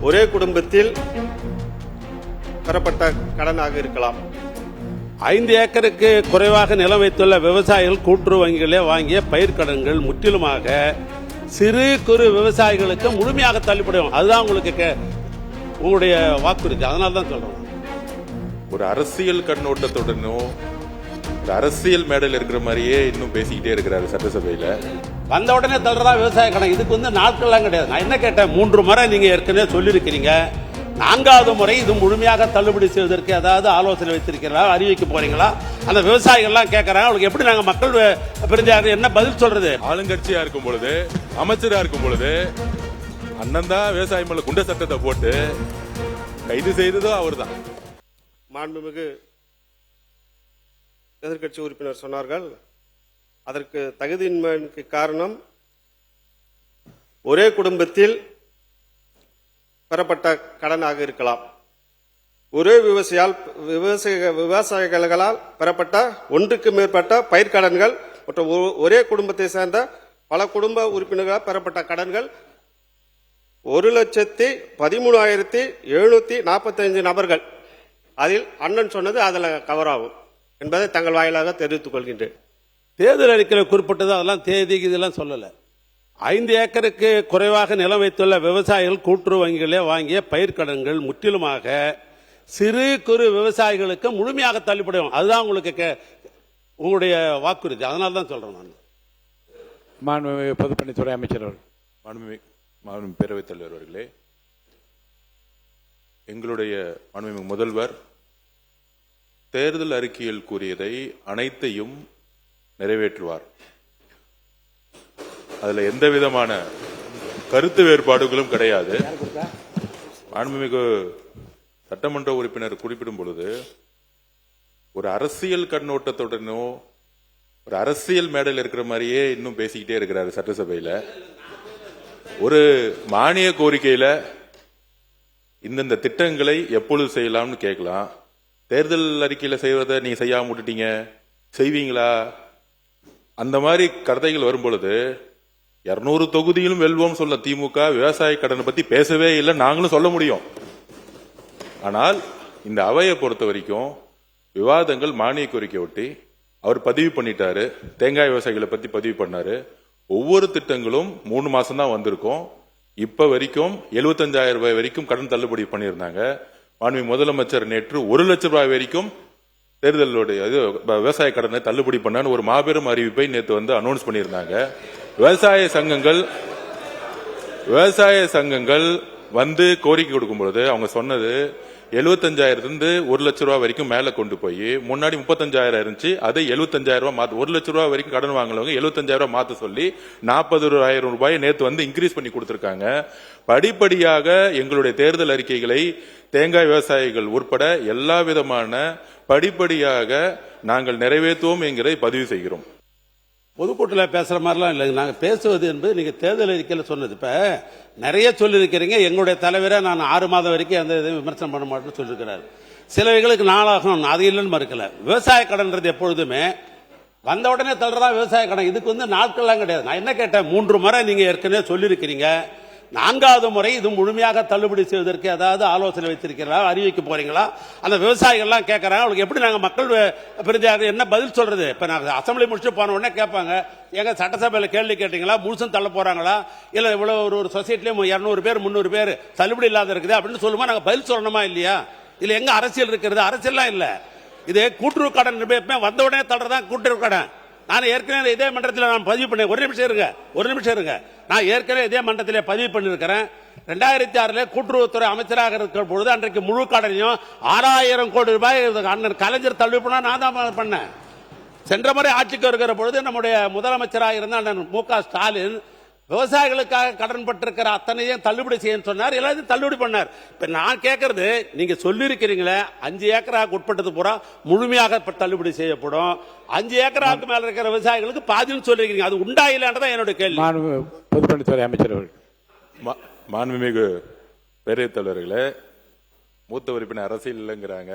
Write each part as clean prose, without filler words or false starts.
ஒரே குடும்பத்தில் பெறப்பட்ட கடனாக இருக்கலாம். 5 ஏக்கருக்கு குறைவாக நிலம் வைத்துள்ள விவசாயிகள் கூட்டுறவு வங்கிகளே வாங்கிய பயிர்க்கடன்கள் முற்றிலுமாக சிறு குறு விவசாயிகளுக்கு முழுமையாக தள்ளுபடும். அதுதான் உங்களுக்கு உங்களுடைய வாக்குறுதி. அதனால தான் சொல்றோம். ஒரு அரசியல் கண்ணோட்டத்துடனும் ஒரு அரசியல் மேடையில் இருக்கிற மாதிரியே இன்னும் பேசிக்கிட்டே இருக்கிறாரு சட்டசபையில. வந்த உடனே தள்ளுறதா விவசாய கடன். இதுக்கு நாட்கள்லாம் கிடையாது. நான் என்ன கேட்டேன், 3 முறை நீங்க ஏற்கனவே சொல்லியிருக்கிறீங்க. 4வது முறை இது முழுமையாக தள்ளுபடி செய்வதற்கு ஏதாவது ஆலோசனை வைத்திருக்கிறீங்களா, அறிவிக்க போறீங்களா? அந்த விவசாயிகள்லாம் கேட்கறாங்க. அவங்களுக்கு எப்படி நாங்க மக்கள் பிரதிநிதியாக என்ன பதில் சொல்றது? ஆளுங்கட்சியா இருக்கும் பொழுது, அமைச்சரா இருக்கும் பொழுது அண்ணன் தான் விவசாய மேல குண்ட சட்டத்தை போட்டு கைது செய்ததோ அவர் தான். மாண்புமிகு எதிர்க்கட்சி உறுப்பினர் சொன்னார்கள், அதற்கு தகுதியின்மைக்கு காரணம் ஒரே குடும்பத்தில் பெறப்பட்ட கடனாக இருக்கலாம். ஒரே விவசாயிகளால் பெறப்பட்ட ஒன்றுக்கு மேற்பட்ட பயிர்க்கடன்கள் மற்றும் ஒரே குடும்பத்தை சேர்ந்த பல குடும்ப உறுப்பினர்களால் பெறப்பட்ட கடன்கள் 1,13,745 நபர்கள். அதில் அண்ணன் சொன்னது அதில் கவர் ஆகும் என்பதை தங்கள் வாயிலாக தெரிவித்துக் கொள்கின்றேன். தேர்தல் அறிக்கையில் குறிப்பிட்டது அதெல்லாம் தேதி இதெல்லாம் சொல்லல. 5 ஏக்கருக்கு குறைவாக நிலம் வைத்துள்ள விவசாயிகள் கூட்டுறவு வங்கிகளே வாங்கிய பயிர்க்கடன்கள் முற்றிலுமாக சிறு குறு விவசாயிகளுக்கு முழுமையாக தள்ளுபடும். அதுதான் உங்களுக்கு உங்களுடைய வாக்குறுதி. அதனால தான் சொல்றேன் நான். மாண்புமிகு பொதுப்பணித்துறை அமைச்சர் அவர்கள். மாண்புமிகு பேரவைத் தலைவர் அவர்களே, எங்களுடைய மாண்புமிகு முதல்வர் தேர்தல் அறிக்கையில் கூறியதை அனைத்தையும் நிறைவேற்றுவார். அதுல எந்த விதமான கருத்து வேறுபாடுகளும் கிடையாது. மாண்புமிகு சட்டமன்ற உறுப்பினர் குறிப்பிடும் பொழுது ஒரு அரசியல் கண்ணோட்டத்துடனும் ஒரு அரசியல் மேடையில் இருக்கிற மாதிரியே இன்னும் பேசிக்கிட்டே இருக்கிறாரு சட்டசபையில. ஒரு மானிய கோரிக்கையில இந்தந்த திட்டங்களை எப்பொழுது செய்யலாம்னு கேட்கலாம். தேர்தல் அறிக்கையில செய்வதை நீங்க செய்யாம விட்டுட்டீங்க, செய்வீங்களா? அந்த மாதிரி கருத்தைகள் வரும் பொழுது 200 தொகுதியிலும் வெல்வோம் சொல்ல திமுக விவசாய கடனை பத்தி பேசவே இல்லை, நாங்களும் சொல்ல முடியும். ஆனால் இந்த அவையை பொறுத்த வரைக்கும் விவாதங்கள் மானிய கோரிக்கை ஒட்டி அவர் பதிவு பண்ணிட்டாரு. தேங்காய் விவசாயிகளை பத்தி பதிவு பண்ணாரு. ஒவ்வொரு திட்டங்களும் 3 மாசம் தான் வந்திருக்கும். இப்ப வரைக்கும் 75,000 ரூபாய் வரைக்கும் கடன் தள்ளுபடி பண்ணியிருந்தாங்க. மாண்புமிகு முதலமைச்சர் நேற்று 1 லட்சம் ரூபாய் வரைக்கும் தேர்தலுடைய விவசாய கடனை தள்ளுபடி பண்ண ஒரு மாபெரும் அறிவிப்பை நேற்று அனௌன்ஸ் பண்ணியிருந்தாங்க. விவசாய சங்கங்கள் கோரிக்கை கொடுக்கும் பொழுது அவங்க சொன்னது 75,000 1 லட்சம் ரூபாய் வரைக்கும் மேல கொண்டு போய், முன்னாடி 35,000 இருந்துச்சு, அதை 75,000 ரூபாய் மாத்து, 1 லட்சம் ரூபாய் வரைக்கும் கடன் வாங்கினவங்க 75,000 ரூபாய் மாத்த சொல்லி 40,000 ரூபாய் நேற்று இன்க்ரீஸ் பண்ணி கொடுத்திருக்காங்க. படிப்படியாக எங்களுடைய தேர்தல் அறிக்கைகளை தேங்காய் விவசாயிகள் உட்பட எல்லா விதமான படிப்படியாக நாங்கள் நிறைவேற்றுவோம் என்கிறதை பதிவு செய்கிறோம். பொதுக்கூட்டில் பேசுற மாதிரிலாம் இல்லைங்க. நாங்கள் பேசுவது என்பது நீங்க தேர்தல் அறிக்கையில் சொன்னது. இப்ப நிறைய சொல்லியிருக்கிறீங்க. எங்களுடைய தலைவரை நான் 6 மாதம் வரைக்கும் எந்த இதையும் விமர்சனம் பண்ண மாட்டேன்னு சொல்லியிருக்கிறார். சிலவைகளுக்கு நாளாகும், அது இல்லைன்னு மறுக்கல. விவசாய கடன்றது எப்பொழுதுமே வந்த உடனே தள்ளுறதா விவசாய கடன். இதுக்கு நாட்கள்லாம் கிடையாது. நான் என்ன கேட்டேன், 3 முறை நீங்க ஏற்கனவே சொல்லியிருக்கிறீங்க. 4வது முறை இது முழுமையாக தள்ளுபடி செய்வதற்கு ஏதாவது ஆலோசனை வைத்திருக்கிறீங்களா, அறிவிக்க போறீங்களா? அந்த விவசாயிகள்லாம் கேட்கறாங்க. அவங்களுக்கு எப்படி நாங்க மக்கள் பிரதிநிதியாக என்ன பதில் சொல்றது? இப்ப நாங்க அசம்பிளி முடிச்சுட்டு போன உடனே கேட்பாங்க, எங்க சட்டசபையில் கேள்வி கேட்டீங்களா, முழுசும் தள்ள போறாங்களா, இல்ல இவ்வளவு ஒரு சொசைட்டிலே 200 பேர் 300 பேர் தள்ளுபடி இல்லாத இருக்குது அப்படின்னு சொல்லுமா நாங்க பதில் சொல்லணுமா இல்லையா? இல்ல எங்க அரசியல் இருக்கிறது? அரசியல்லாம் இல்ல. இது கூட்டுறவு கடன் வந்த உடனே தள்ளுறதான் கூட்டுறவு கடன். நான் ஏற்கனவே இதே மன்றத்தில் நான் பதிவு பண்ணேன். ஒரு நிமிஷம் இருங்க. நான் ஏற்கனவே இதே மன்றத்தில் பதிவு பண்ணிருக்கிறேன். 2006 கூட்டுறவுத்துறை அமைச்சராக இருக்கிற பொழுது அன்றைக்கு முழு கடனையும் 6,000 கோடி ரூபாய் அண்ணன் கலைஞர் தள்ளுபடி பண்ண நான் தான் பண்ணேன். சென்ற முறை ஆட்சிக்கு வருகிற பொழுது நம்முடைய முதலமைச்சராக இருந்த அண்ணன் மு.க. ஸ்டாலின் விவசாயிகளுக்காக கடன் பட்டிருக்கிற அத்தனையும் தள்ளுபடி செய்ய சொன்னார். எல்லாத்தையும் தள்ளுபடி பண்ணார். இப்ப நான் கேட்கறது, நீங்க சொல்லிருக்கிறீங்களே 5 ஏக்கராக்கு உட்பட்டது பூரா முழுமையாக தள்ளுபடி செய்யப்படும், 5 ஏக்கராக்கு மேல இருக்கிற விவசாயிகளுக்கு பாதின்னு சொல்லிருக்கீங்க. அது உண்டா இல்லன்றதான் என்னுடைய கேள்வி. பொதுப்பணித்துறை அமைச்சர் அவர்கள். மாண்புமிகு பேரவைத் தலைவர்களே, மூத்த உறுப்பினர் அரசியல் இல்லைங்கிறாங்க.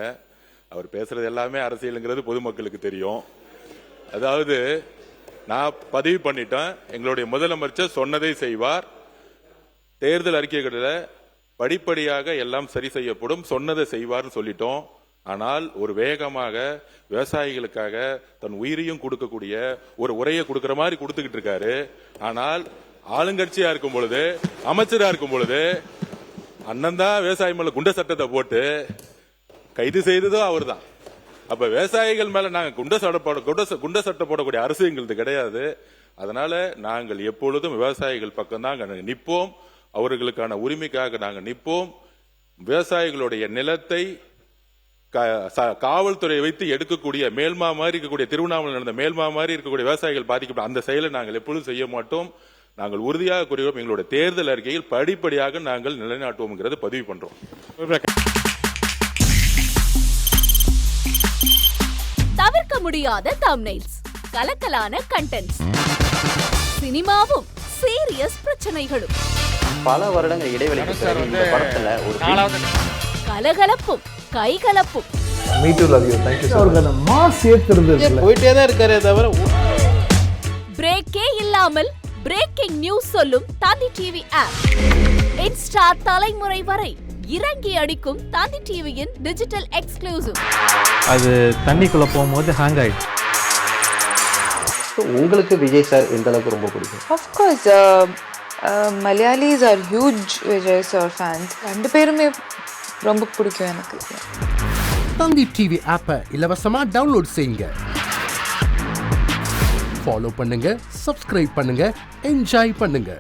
அவர் பேசுறது எல்லாமே அரசியலுங்கிறது பொதுமக்களுக்கு தெரியும். அதாவது நான் பதிவு பண்ணிட்டேன், எங்களுடைய முதலமைச்சர் சொன்னதை செய்வார். தேர்தல் அறிக்கைகளில் படிப்படியாக எல்லாம் சரி செய்யப்படும், சொன்னதை செய்வார்னு சொல்லிட்டோம். ஆனால் ஒரு வேகமாக விவசாயிகளுக்காக தன் உயிரையும் கொடுக்கக்கூடிய ஒரு உரையை கொடுக்கிற மாதிரி கொடுத்துக்கிட்டு இருக்காரு. ஆனால் ஆளுங்கட்சியா இருக்கும் பொழுது, அமைச்சரா இருக்கும் பொழுது அண்ணன் தான் விவசாயி மேல குண்ட சட்டத்தை போட்டு கைது செய்ததோ அவர் தான். அப்ப விவசாயிகள் மேல நாங்க குண்ட சட்டை போடக்கூடிய அரசு எங்களுக்கு கிடையாது. அதனால நாங்கள் எப்பொழுதும் விவசாயிகள் பக்கம் தான் நிற்போம். அவர்களுக்கான உரிமைக்காக நாங்கள் நிற்போம். விவசாயிகளுடைய நிலத்தை காவல்துறையை வைத்து எடுக்கக்கூடிய மேல்மா மாதிரி இருக்கக்கூடிய திருவண்ணாமலை நடந்த மேல்மா மாதிரி இருக்கக்கூடிய விவசாயிகள் பாதிக்கப்பட்ட அந்த செயலை நாங்கள் எப்பொழுதும் செய்ய மாட்டோம். நாங்கள் உறுதியாக கூறுகிறோம். எங்களுடைய தேர்தல் அறிக்கையில் படிப்படியாக நாங்கள் நிலைநாட்டுவோம் பதிவு பண்றோம். தவிர்க்க முடியாத தம்ப்நெயில்ஸ், கலக்கலான கண்டென்ட்ஸ், சினிமாவும் சீரியஸ் பிரச்சனைகளும், பல வருடங்கள் இடைவெளிக்கு பிறகு இந்த படத்துல ஒரு கலகலப்பும் கைகலப்பும், போயிட்டே தான் இருக்காரே தவிர பிரேக்கே இல்லாமல் பிரேக்கிங் நியூஸ் சொல்லும் தந்தி டிவி ஆப். இன்ஸ்டா தலைமுறை வரை இறங்கி அடிக்கும் தந்தி டிவியின் டிஜிட்டல் எக்ஸ்க்ளூசிவ். அது தண்ணிக்குள்ள போகும்போது ஹேங் ஆயிடுச்சு. உங்களுக்கு விஜய் சார் எந்த அளவுக்கு ரொம்ப பிடிக்கும்? Of course, Malayalis are huge Vijay sir fans. ரெண்டு பேருமே ரொம்ப பிடிக்கும் எனக்கு. தந்தி டிவி ஆப்பை இலவசமா டவுன்லோட் செய்யுங்க. ஃபாலோ பண்ணுங்க, சப்ஸ்கிரைப் பண்ணுங்க, என்ஜாய் பண்ணுங்க.